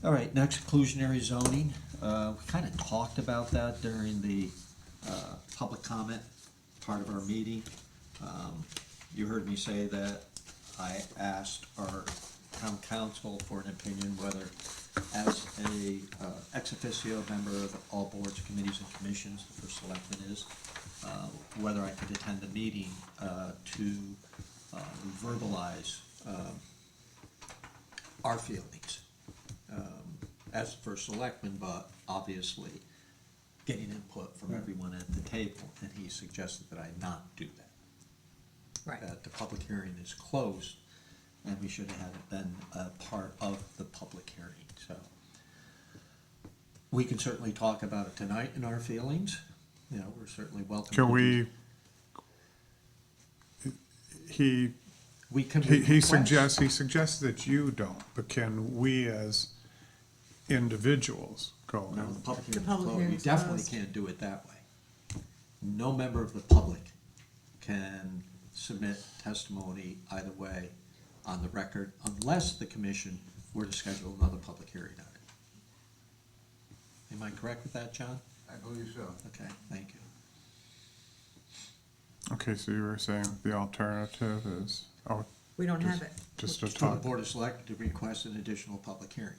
All right, next, inclusionary zoning. We kind of talked about that during the public comment part of our meeting. You heard me say that I asked our town council for an opinion whether, as a ex officio member of all boards, committees, and commissions, the first selectman is, whether I could attend a meeting to verbalize our feelings as the first selectman, but obviously getting input from everyone at the table, and he suggested that I not do that. Right. That the public hearing is closed, and we should have been a part of the public hearing, so. We can certainly talk about it tonight in our feelings, you know, we're certainly welcome. Can to we, We can he request. suggests that you don't, but can we as individuals go No, in? the public The hearing is public closed, you hearing's definitely closed. can't do it that way. No member of the public can submit testimony either way on the record unless the commission were to schedule another public hearing on it. Am I correct with that, John? I believe so. Okay, thank you. Okay, so you were saying the alternative is, oh, We don't have it. just to For the talk. Board of Selectmen to request an additional public hearing,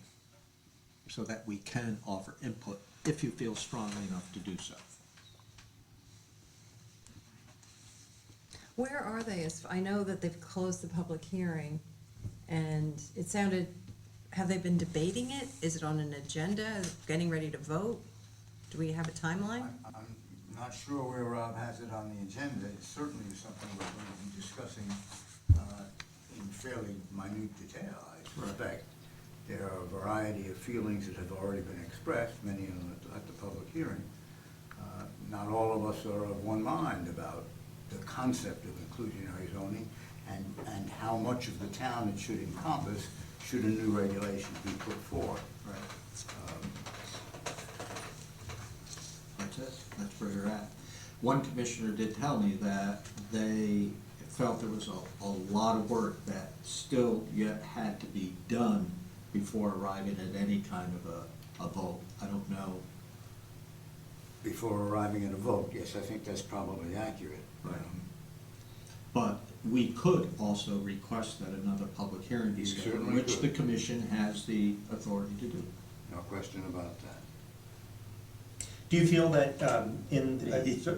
so that we can offer input if you feel strongly enough to do so. Where are they? I know that they've closed the public hearing, and it sounded, have they been debating it? Is it on an agenda, getting ready to vote? Do we have a timeline? I'm not sure where Rob has it on the agenda. It's certainly something we're going to be discussing in fairly minute detail, I suspect. There are a variety of feelings that have already been expressed, many of them at the public hearing. Not all of us are of one mind about the concept of inclusionary zoning and how much of the town it should encompass should a new regulation be put forth. Right. That's it, that's where you're at. One commissioner did tell me that they felt there was a lot of work that still yet had to be done before arriving at any kind of a vote. I don't know. Before arriving at a vote, yes, I think that's probably accurate. Right. But we could also request that another public hearing be You scheduled, certainly which the could. commission has the authority to do. No question about that. Do you feel that,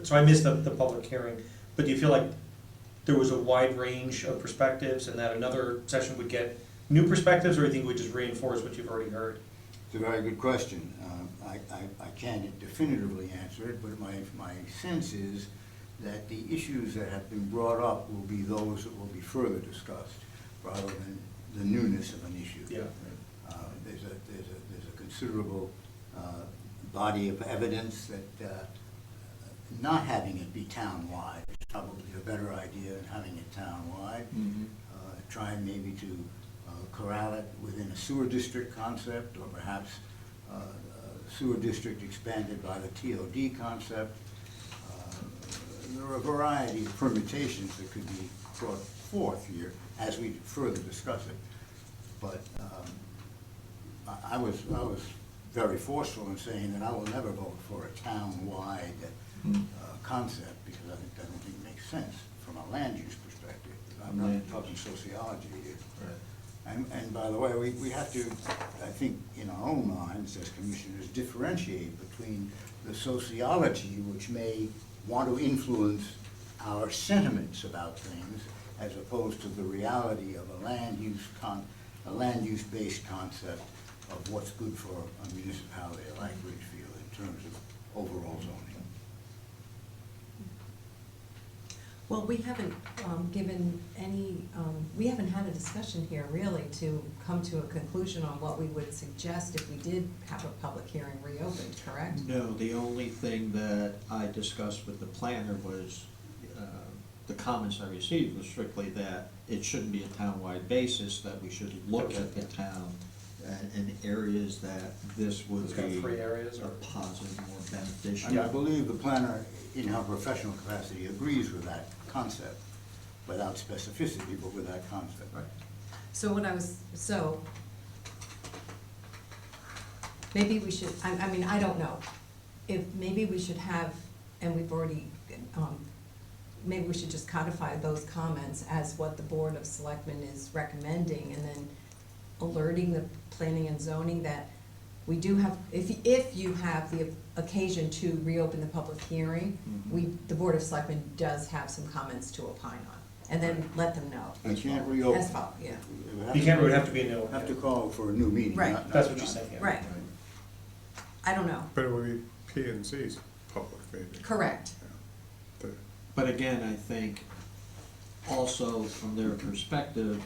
so I missed the public hearing, but do you feel like there was a wide range of perspectives and that another session would get new perspectives, or do you think it would just reinforce what you've already heard? It's a very good question. I can't definitively answer it, but my sense is that the issues that have been brought up will be those that will be further discussed, rather than the newness of an issue. Yeah. There's a considerable body of evidence that not having it be town-wide is probably a better idea than having it town-wide. Trying maybe to corral it within a sewer district concept, or perhaps sewer district expanded by the TOD concept. There are a variety of permutations that could be brought forth here as we further discuss it. But I was very forceful in saying that I will never vote for a town-wide concept, because I don't think it makes sense from a land use perspective. I'm not talking sociology here. Right. And by the way, we have to, I think, in our own minds as commissioners, differentiate between the sociology, which may want to influence our sentiments about things, as opposed to the reality of a land use-based concept of what's good for a municipality like Ridgefield in terms of overall zoning. Well, we haven't given any, we haven't had a discussion here really to come to a conclusion on what we would suggest if we did have a public hearing reopened, correct? No, the only thing that I discussed with the planner was, the comments I received was strictly that it shouldn't be a town-wide basis, that we should look at the town and areas that this would Those kind of be free areas, a or? positive, more beneficial. And I believe the planner, in her professional capacity, agrees with that concept, without specificity, but with that concept. Right. So what I was, so maybe we should, I mean, I don't know. If, maybe we should have, and we've already, maybe we should just codify those comments as what the Board of Selectmen is recommending, and then alerting the planning and zoning that we do have, if you have the occasion to reopen the public hearing, the Board of Selectmen does have some comments to opine on, and then let them know. You can't reopen. As well, yeah, it would have to be a new. Have to call for a new meeting. Right. That's what you said, yeah. right. I don't know, But it would be P and Z's public meeting. correct. The- But again, I think also from their perspective,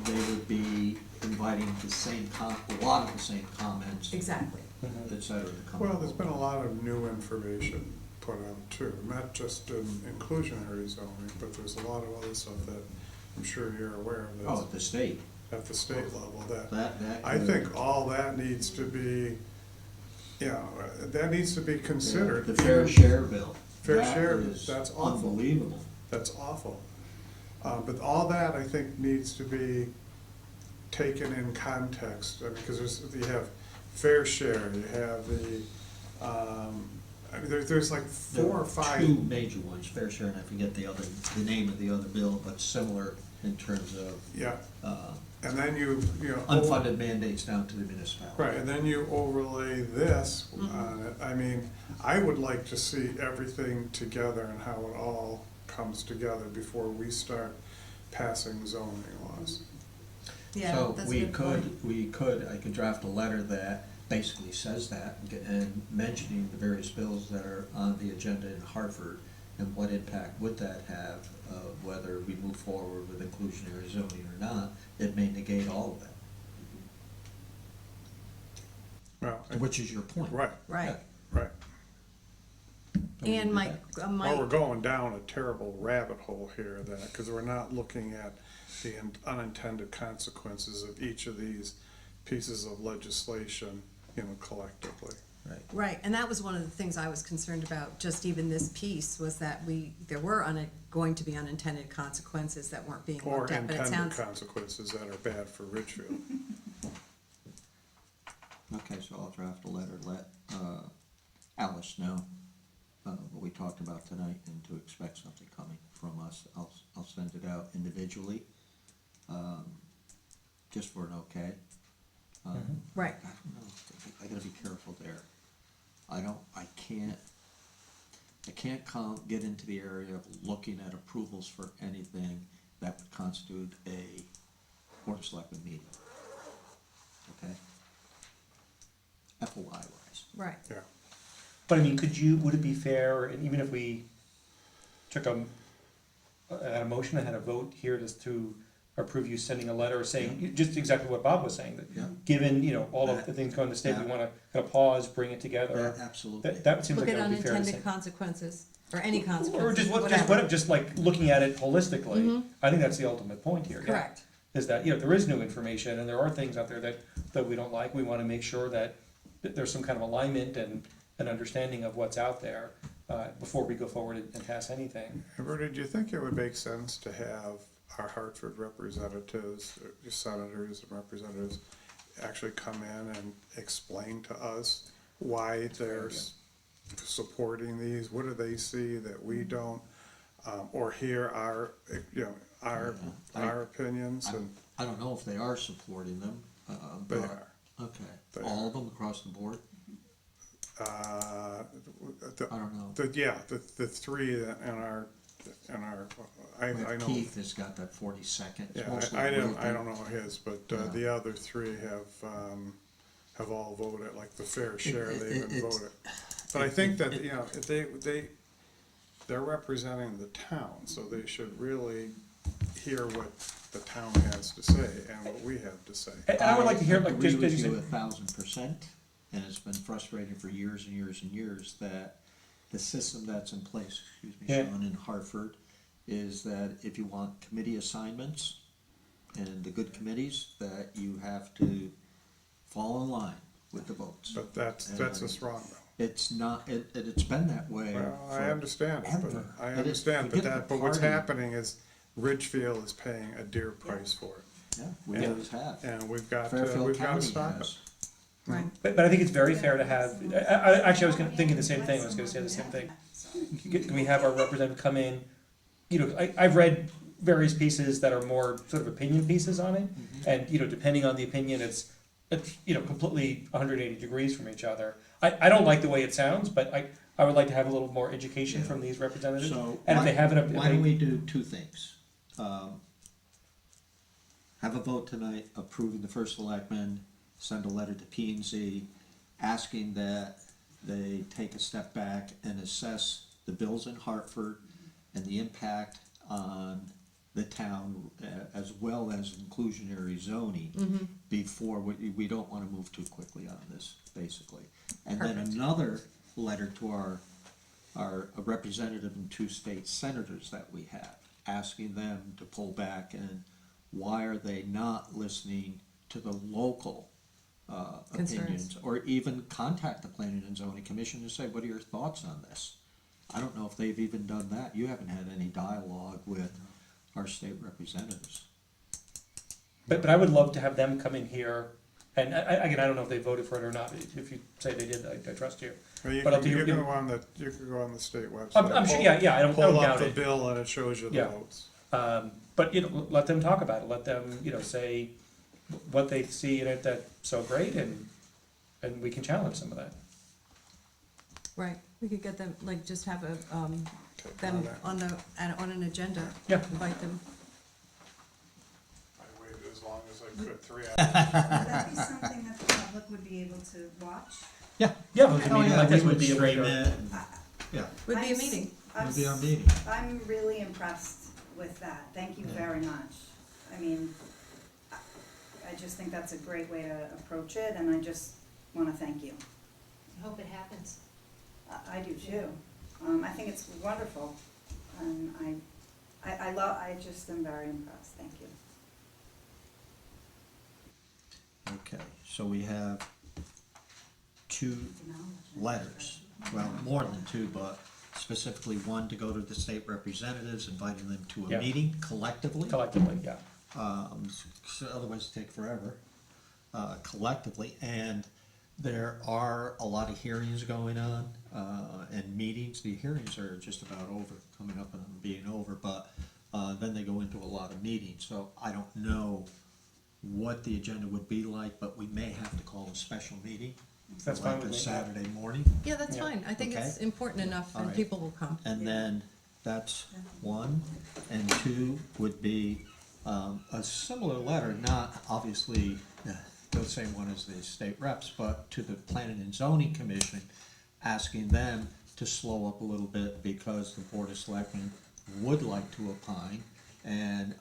they would be inviting the same a lot of the same comments, Exactly. et cetera, to come. Well, there's been a lot of new information put out too, not just in inclusionary zoning, but there's a lot of other stuff that I'm sure you're aware of Oh, that's at the state, at the state level that that. I think all that needs to be, that needs to be considered. The fair share bill. Fair That share, is that's awful. unbelievable. That's awful. But all that, I think, needs to be taken in context, because you have fair share, you have there's like There 4 or were 5. Two major ones, fair share, and I forget the name of the other bill, but similar in terms of, Yeah, and then you unfunded mandates down to the municipality. Right, and then you overlay this on it. I mean, I would like to see everything together and how it all comes together before we start passing zoning laws. Yeah, So that's a we good point. I could draft a letter that basically says that, and mentioning the various bills that are on the agenda in Hartford, and what impact would that have, whether we move forward with inclusionary zoning or not. It may negate all of that, Well, which is your point. right, Right, right. Don't we and do my, that? Well, we're going down a terrible rabbit hole here, because we're not looking at the unintended consequences of each of these pieces of legislation, collectively. Right. right, and that was one of the things I was concerned about, just even this piece, was that there were going to be unintended consequences that weren't being Or looked at, but it intended sounds. consequences that are bad for Ridgefield. Okay, so I'll draft a letter, let Alice know what we talked about tonight, and to expect something coming from us. I'll send it out individually, just for an okay. Right, I don't know, I gotta be careful there. I can't get into the area of looking at approvals for anything that would constitute a Board of Selectmen meeting. Okay? FOI wise. right, Yeah. But I mean, would it be fair, and even if we took had a motion and had a vote here to approve you sending a letter saying, just exactly what Bob was saying, Yeah. that given, all of the things going to state, we Yeah. wanna kind of pause, bring it together. Absolutely. That seems look like at that would be fair to say. unintended consequences, or any consequences, Or just whatever. just like looking at it holistically, I think that's the ultimate point here. Correct, Is that, there is new information, and there are things out there that we don't like, we wanna make sure that there's some kind of alignment and an understanding of what's out there, before we go forward and pass anything. Amber, do you think it would make sense to have our Hartford representatives, senators and representatives, actually come in and explain to us why they're supporting these? What do they see that we don't? Or hear our opinions, and I don't know if they are supporting them. they but- are. Okay, They all are. of them across the board? I don't know. The three that in our, I know. Keith has got that 40-second. It's Yeah, mostly I real don't deep. know his, but Yeah. the other three have all voted, like the fair share, they've been it's- voted. But I think that, if they're representing the town, so they should really hear what the town has to say and what we have to say. And I would like to hear, like, agree just with as you you said, 1,000%, and it's been frustrating for years and years and years that the system that's in place, Yeah. Sean, in Hartford, is that if you want committee assignments and the good committees, that you have to fall in line with the votes. But that's just wrong, though. It's not, it's been that way. Well, I for understand it, ever. but It is- but forget the what's party. happening is Ridgefield is paying a dear price for it. Yeah, we Yeah. always have. And we've got Fairfield to County stop it. has. Right. But I think it's very fair to have, actually, I was thinking the same thing, I was gonna say the same thing. Can we have our representative come in, you know, I've read various pieces that are more sort of opinion pieces on it, and, you know, depending on the opinion, it's, you know, completely 180 degrees from each other. I don't like the way it sounds, but I would like to have a little more education Yeah. from these representatives, So and if they have it, why don't we do two things? Have a vote tonight approving the first selectman, send a letter to P and Z, asking that they take a step back and assess the bills in Hartford and the impact on the town, as well as inclusionary zoning, before, we don't wanna move too quickly on this, basically. And then Perfect. another letter to our representative and two state senators that we have, asking them to pull back, and why are they not listening to the local Concerns. opinions? Or even contact the Planning and Zoning Commission and say, what are your thoughts on this? I don't know if they've even done that. You haven't had any dialogue with our state representatives. but I would love to have them come in here, and again, I don't know if they voted for it or not, if you say they did, I trust you. Well, you But I'll can, do- you can go on the state website. I'm sure, yeah, I don't Pull doubt up the it. bill and it shows you the Yeah. votes. But, you know, let them talk about it, let them, you know, say what they see in it that's so great, and we can challenge some of that. Right, we could get them, like, just have a, Take them comment. on an agenda. Yeah. Invite them. I waited as long as I could, 3 hours. Would that be something that the public would be able to watch? Yeah, but a Oh, meeting yeah, like this we would be a stream regular. it, and- yeah, Would be a I'm s- meeting. I'm it'll be our s- meeting. I'm really impressed with that. Thank you Yeah. very much. I mean, I just think that's a great way to approach it, and I just want to thank you. I hope it happens. I do too. I think it's wonderful, and I just am very impressed. Thank you. Okay, so we have two letters, well, more than two, but specifically one to go to the state representatives, inviting them to Yeah. a meeting collectively. Collectively, yeah. So otherwise it'd take forever, collectively, and there are a lot of hearings going on, and meetings. The hearings are just about over, coming up and being over, but, then they go into a lot of meetings, so I don't know what the agenda would be like, but we may have to call a special meeting. That's fine Like with a me. Saturday morning. Yeah, that's Yeah. fine. I think it's Okay. important enough All and right. people will come. And then that's one, and two would be a similar letter, not obviously the same one as the state reps, but to the Planning and Zoning Commission, asking them to slow up a little bit because the Board of Selectmen would like to opine, and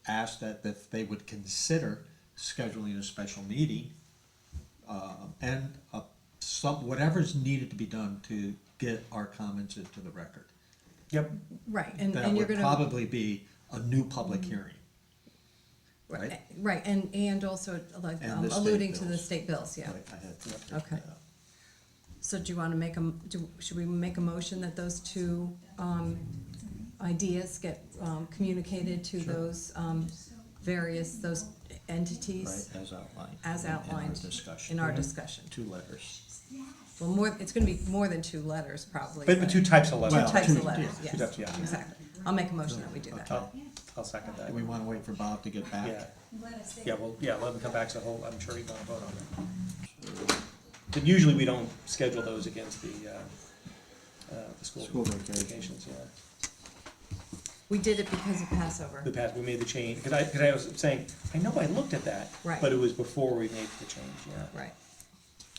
ask that if they would consider scheduling a special meeting, and whatever's needed to be done to get our comments into the record. Yep, Right, That and you're would gonna. probably be a new public hearing. right? Right, and also like And the state alluding to the bills. state bills, yeah. Like I had- Okay. So do you wanna should we make a motion that those two, ideas get, communicated to Sure. those, those entities? Right, as outlined. As in our outlined discussion. in our discussion. Two letters. Well, it's gonna be more than two letters probably. but two types of Two letters. types two- of letters, two yes, types, yeah. exactly. I'll make a motion that we do that. I'll second that. Do we wanna wait for Bob to get back? Yeah, yeah, well, yeah, let him come back, so I'm sure he's gonna vote on it. But usually we don't schedule those against the school School vacation. vacations, yeah. We did it because of Passover. The past, we made the change, because I was saying, I know I looked at that. Right. But it was before we made the change, yeah. Right.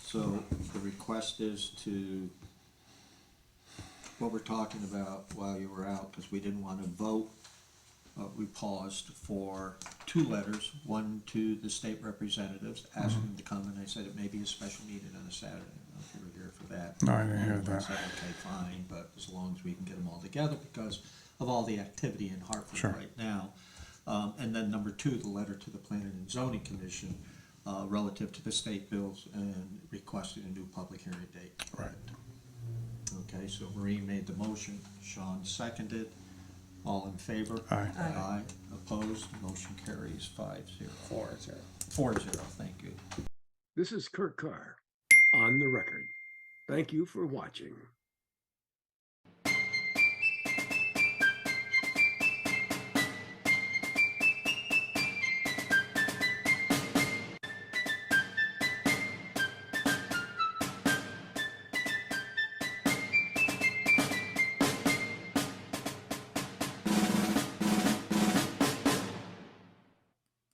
So the request is to, what we're talking about while you were out, because we didn't want to vote, we paused for two letters, one to the state representatives, asking them to come, and I said it may be a special meeting on a Saturday. I don't know if you were here for that. No, I didn't hear And I that. said, okay, fine, but as long as we can get them all together, because of all the activity in Hartford Sure. right now. And then number two, the letter to the Planning and Zoning Commission, relative to the state bills and requesting a new public hearing date. Right. Okay, so Maureen made the motion, Sean seconded, all in favor? Aye. Aye. Aye, opposed, motion carries 5-0. 4-0. 4-0, thank you. This is Kurt Carr, on the record. Thank you for watching.